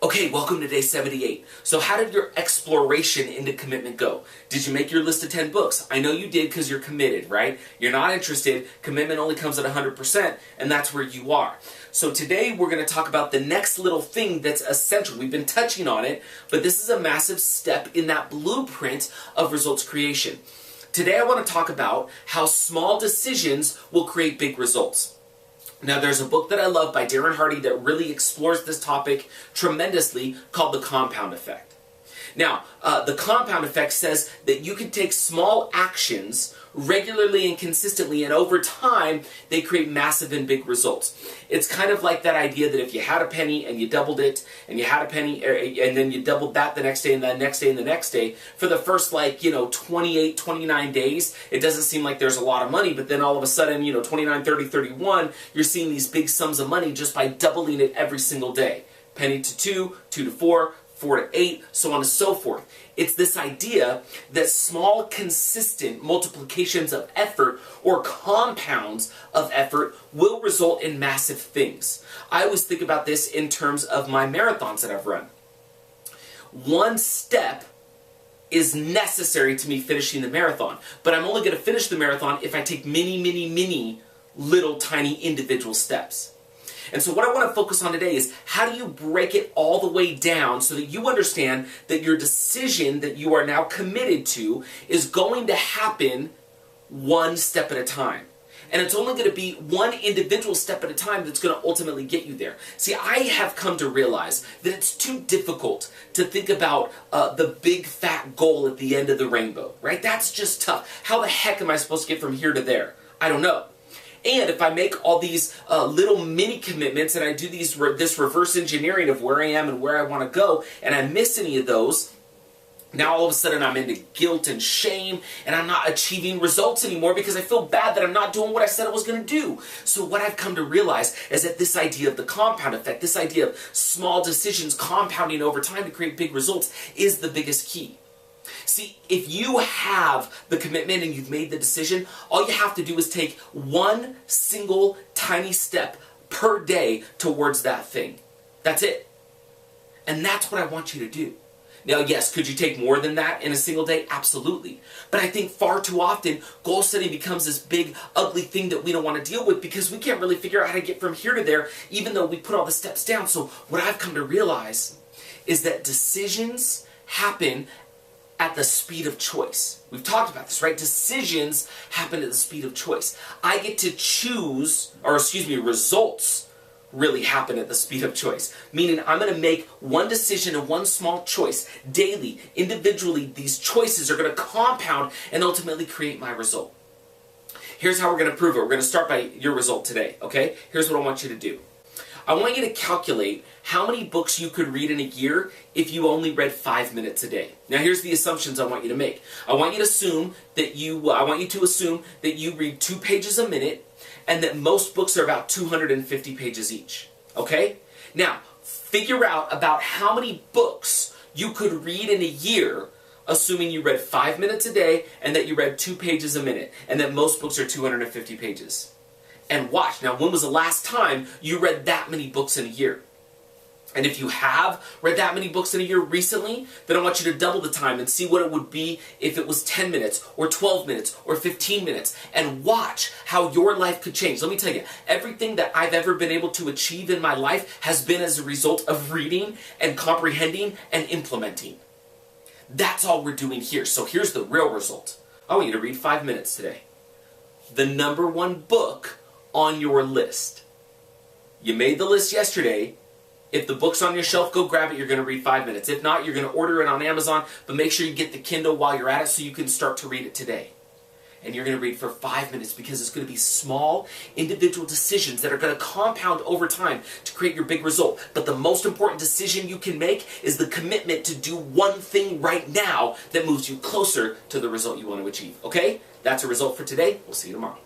Okay, welcome to day 78. So how did your exploration into commitment go? Did you make your list of 10 books? I know you did because you're committed, right? You're not interested. Commitment only comes at 100%, and that's where you are. So today we're going to talk about the next little thing that's essential. We've been touching on it, but this is a massive step in that blueprint of results creation. Today I want to talk about how small decisions will create big results. Now, there's a book that I love by Darren Hardy that really explores this topic tremendously called The Compound Effect. Now, the compound effect says that you can take small actions regularly and consistently, and over time, they create massive and big results. It's kind of like that idea that if you had a penny and you doubled it, and you had a penny, and then you doubled that the next day, and the next day, and the next day, for the first 28, 29 days, it doesn't seem like there's a lot of money, but then all of a sudden, 29, 30, 31, you're seeing these big sums of money just by doubling it every single day. Penny to 2, 2 to 4, 4 to 8, so on and so forth. It's this idea that small, consistent multiplications of effort or compounds of effort will result in massive things. I always think about this in terms of my marathons that I've run. One step is necessary to me finishing the marathon, but I'm only going to finish the marathon if I take many little tiny individual steps. And so what I want to focus on today is how do you break it all the way down so that you understand that your decision that you are now committed to is going to happen one step at a time. And it's only going to be one individual step at a time that's going to ultimately get you there. See, I have come to realize that it's too difficult to think about the big fat goal at the end of the rainbow, right? That's just tough. How the heck am I supposed to get from here to there? I don't know. And if I make all these little mini commitments and I do this reverse engineering of where I am and where I want to go, and I miss any of those, now all of a sudden I'm into guilt and shame, and I'm not achieving results anymore because I feel bad that I'm not doing what I said I was going to do. So what I've come to realize is that this idea of the compound effect, this idea of small decisions compounding over time to create big results is the biggest key. See, if you have the commitment and you've made the decision, all you have to do is take one single tiny step per day towards that thing. That's it. And that's what I want you to do. Now, yes, could you take more than that in a single day? Absolutely. But I think far too often, goal setting becomes this big, ugly thing that we don't want to deal with because we can't really figure out how to get from here to there, even though we put all the steps down. So what I've come to realize is that decisions happen at the speed of choice. We've talked about this, right? Decisions happen at the speed of choice. I get to choose, results really happen at the speed of choice. Meaning I'm going to make one decision and one small choice daily, individually. These choices are going to compound and ultimately create my result. Here's how we're going to prove it. We're going to start by your result today, okay? Here's what I want you to do. I want you to calculate how many books you could read in a year if you only read 5 minutes a day. Now here's the assumptions I want you to make. I want you to assume that you read 2 pages a minute and that most books are about 250 pages each. Okay? Now, figure out about how many books you could read in a year assuming you read 5 minutes a day and that you read 2 pages a minute and that most books are 250 pages. And watch. Now, when was the last time you read that many books in a year? And if you have read that many books in a year recently, then I want you to double the time and see what it would be if it was 10 minutes or 12 minutes or 15 minutes. And watch how your life could change. Let me tell you, everything that I've ever been able to achieve in my life has been as a result of reading and comprehending and implementing. That's all we're doing here. So here's the real result. I want you to read 5 minutes today. The number one book on your list. You made the list yesterday. If the book's on your shelf, go grab it. You're going to read 5 minutes. If not, you're going to order it on Amazon, but make sure you get the Kindle while you're at it so you can start to read it today. And you're going to read for 5 minutes because it's going to be small individual decisions that are going to compound over time to create your big result. But the most important decision you can make is the commitment to do one thing right now that moves you closer to the result you want to achieve. Okay? That's a result for today. We'll see you tomorrow.